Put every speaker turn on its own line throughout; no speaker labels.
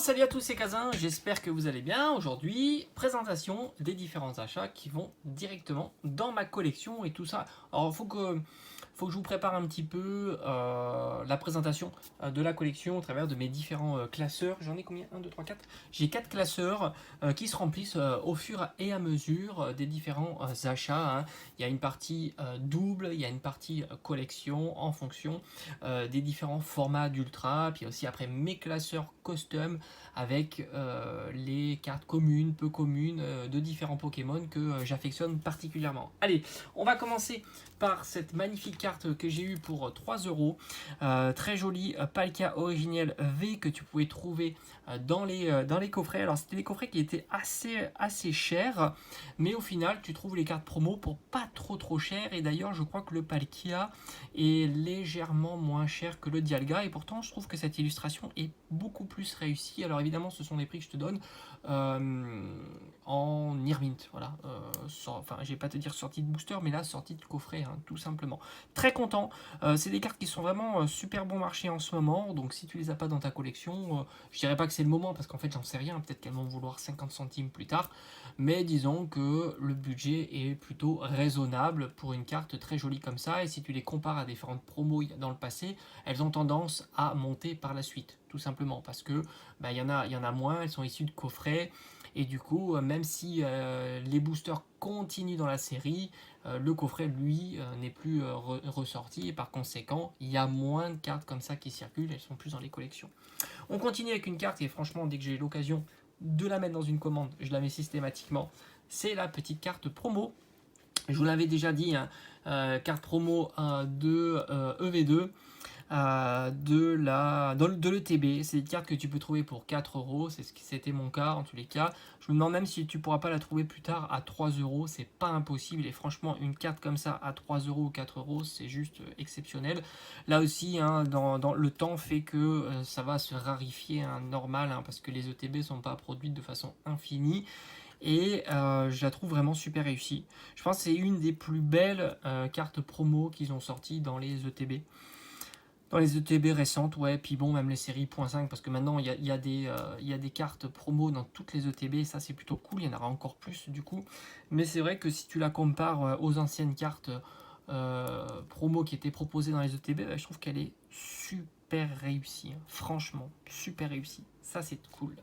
salut à tous, c'est Kazin, j'espère que vous allez bien. Aujourd'hui, présentation des différents achats qui vont directement dans ma collection et tout ça. Alors, faut que je vous prépare un petit peu la présentation de la collection au travers de mes différents classeurs. J'en ai combien? 1, 2, 3, 4. J'ai 4 classeurs qui se remplissent au fur et à mesure des différents achats. Hein. Il y a une partie double, il y a une partie collection en fonction des différents formats d'ultra. Puis aussi après mes classeurs custom avec les cartes communes, peu communes de différents Pokémon que j'affectionne particulièrement. Allez, on va commencer par cette magnifique carte que j'ai eue pour 3 euros. Très jolie Palkia originelle V que tu pouvais trouver dans les coffrets. Alors c'était des coffrets qui étaient assez chers, mais au final tu trouves les cartes promo pour pas trop cher. Et d'ailleurs je crois que le Palkia est légèrement moins cher que le Dialga, et pourtant je trouve que cette illustration est beaucoup plus réussie. Alors évidemment ce sont des prix que je te donne en Nearmint, voilà. Enfin, je vais pas te dire sortie de booster, mais là sortie de coffret, hein, tout simplement. Très content. C'est des cartes qui sont vraiment super bon marché en ce moment, donc si tu les as pas dans ta collection, je dirais pas que c'est le moment parce qu'en fait j'en sais rien. Peut-être qu'elles vont vouloir 50 centimes plus tard, mais disons que le budget est plutôt raisonnable pour une carte très jolie comme ça. Et si tu les compares à différentes promos dans le passé, elles ont tendance à monter par la suite, tout simplement parce que il y en a moins, elles sont issues de coffrets. Et du coup, même si les boosters continuent dans la série, le coffret, lui, n'est plus ressorti. Et par conséquent, il y a moins de cartes comme ça qui circulent, elles sont plus dans les collections. On continue avec une carte, et franchement, dès que j'ai l'occasion de la mettre dans une commande, je la mets systématiquement. C'est la petite carte promo. Je vous l'avais déjà dit, hein, carte promo de EV2. De l'ETB. C'est une carte que tu peux trouver pour 4 euros. C'était mon cas en tous les cas. Je me demande même si tu pourras pas la trouver plus tard à 3 euros. C'est pas impossible. Et franchement, une carte comme ça à 3 euros ou 4 euros, c'est juste exceptionnel. Là aussi, hein, dans le temps fait que ça va se rarifier, hein, normal, hein, parce que les ETB sont pas produites de façon infinie. Et je la trouve vraiment super réussie. Je pense que c'est une des plus belles cartes promo qu'ils ont sorties dans les ETB. Dans les ETB récentes, ouais, puis bon, même les séries .5, parce que maintenant il y a des cartes promo dans toutes les ETB, et ça c'est plutôt cool, il y en aura encore plus du coup. Mais c'est vrai que si tu la compares aux anciennes cartes promo qui étaient proposées dans les ETB, je trouve qu'elle est super réussie, hein. Franchement, super réussie. Ça c'est cool.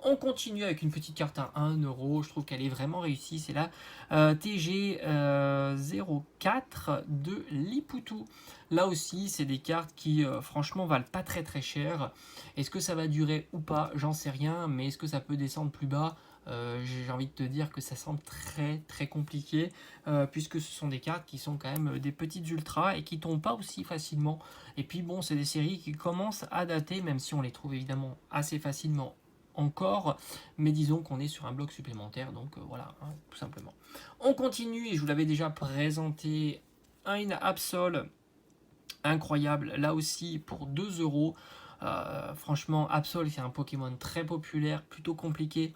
On continue avec une petite carte à 1 euro. Je trouve qu'elle est vraiment réussie. C'est la TG04 de Liputu. Là aussi, c'est des cartes qui, franchement, valent pas très cher. Est-ce que ça va durer ou pas? J'en sais rien. Mais est-ce que ça peut descendre plus bas? J'ai envie de te dire que ça semble très compliqué, puisque ce sont des cartes qui sont quand même des petites ultras et qui tombent pas aussi facilement. Et puis bon, c'est des séries qui commencent à dater, même si on les trouve évidemment assez facilement encore, mais disons qu'on est sur un bloc supplémentaire, donc voilà, hein, tout simplement. On continue, et je vous l'avais déjà présenté, un Absol incroyable, là aussi pour 2 euros. Franchement, Absol, c'est un Pokémon très populaire, plutôt compliqué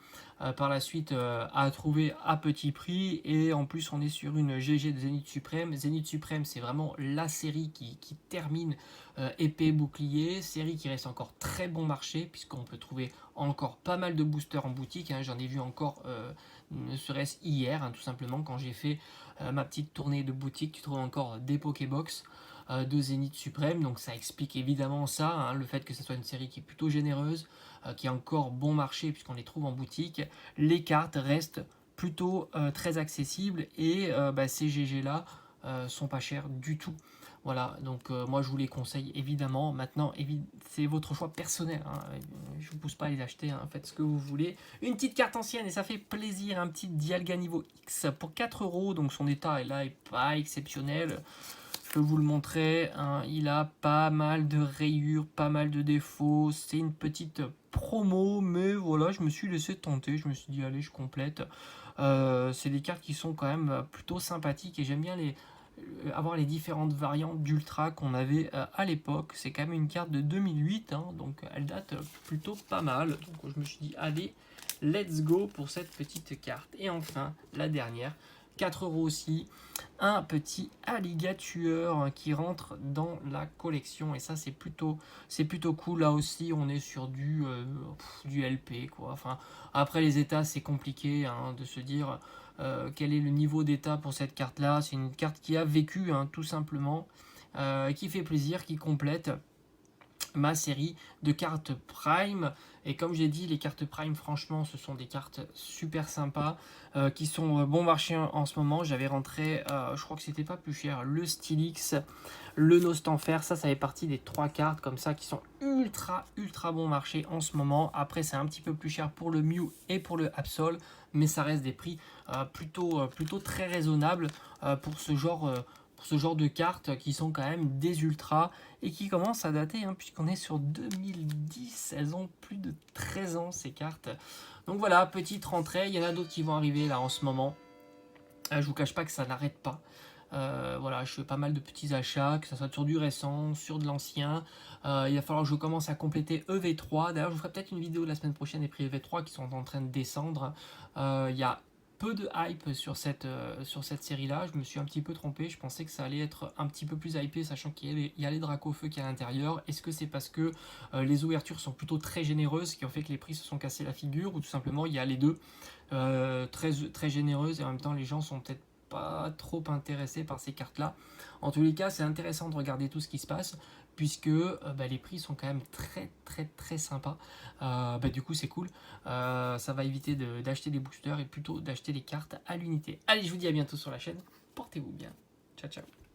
par la suite à trouver à petit prix. Et en plus, on est sur une GG de Zénith Suprême. Zénith Suprême, c'est vraiment la série qui termine épée bouclier. Série qui reste encore très bon marché, puisqu'on peut trouver encore pas mal de boosters en boutique. Hein. J'en ai vu encore, ne serait-ce hier, hein, tout simplement, quand j'ai fait ma petite tournée de boutique. Tu trouves encore des Pokébox de Zénith Suprême, donc ça explique évidemment ça, hein, le fait que ce soit une série qui est plutôt généreuse, qui a encore bon marché puisqu'on les trouve en boutique. Les cartes restent plutôt très accessibles, et ces GG là sont pas chers du tout. Voilà, donc moi je vous les conseille évidemment. Maintenant, c'est votre choix personnel, hein. Je vous pousse pas à les acheter, hein. Faites ce que vous voulez. Une petite carte ancienne, et ça fait plaisir, un petit Dialga niveau X pour 4 euros, donc son état là est pas exceptionnel. Je peux vous le montrer, hein, il a pas mal de rayures, pas mal de défauts. C'est une petite promo, mais voilà, je me suis laissé tenter. Je me suis dit, allez, je complète. C'est des cartes qui sont quand même plutôt sympathiques, et j'aime bien avoir les différentes variantes d'Ultra qu'on avait à l'époque. C'est quand même une carte de 2008, hein, donc elle date plutôt pas mal. Donc je me suis dit, allez, let's go pour cette petite carte. Et enfin, la dernière, 4 € aussi. Un petit alligator qui rentre dans la collection. Et ça, c'est plutôt cool. Là aussi, on est sur du LP, quoi. Enfin, après, les états, c'est compliqué hein, de se dire quel est le niveau d'état pour cette carte-là. C'est une carte qui a vécu, hein, tout simplement. Qui fait plaisir, qui complète ma série de cartes Prime. Et comme j'ai dit, les cartes Prime, franchement, ce sont des cartes super sympas qui sont bon marché en ce moment. J'avais rentré, je crois que c'était pas plus cher, le Stylix, le Nostanfer. Ça fait partie des 3 cartes comme ça qui sont ultra bon marché en ce moment. Après, c'est un petit peu plus cher pour le Mew et pour le Absol, mais ça reste des prix plutôt très raisonnables pour ce genre de cartes qui sont quand même des ultras et qui commencent à dater, hein, puisqu'on est sur 2010, elles ont plus de 13 ans ces cartes. Donc voilà, petite rentrée, il y en a d'autres qui vont arriver là en ce moment. Je vous cache pas que ça n'arrête pas. Voilà, je fais pas mal de petits achats, que ce soit sur du récent, sur de l'ancien. Il va falloir que je commence à compléter EV3. D'ailleurs, je vous ferai peut-être une vidéo la semaine prochaine des prix EV3 qui sont en train de descendre. Il y a peu de hype sur cette série-là. Je me suis un petit peu trompé. Je pensais que ça allait être un petit peu plus hypé, sachant qu'il y a les Dracofeu qui est à l'intérieur. Est-ce que c'est parce que les ouvertures sont plutôt très généreuses qui ont fait que les prix se sont cassés la figure, ou tout simplement il y a les deux très généreuses et en même temps les gens sont peut-être pas trop intéressés par ces cartes-là. En tous les cas, c'est intéressant de regarder tout ce qui se passe puisque les prix sont quand même très sympas. Du coup, c'est cool. Ça va éviter d'acheter des boosters et plutôt d'acheter les cartes à l'unité. Allez, je vous dis à bientôt sur la chaîne. Portez-vous bien. Ciao, ciao.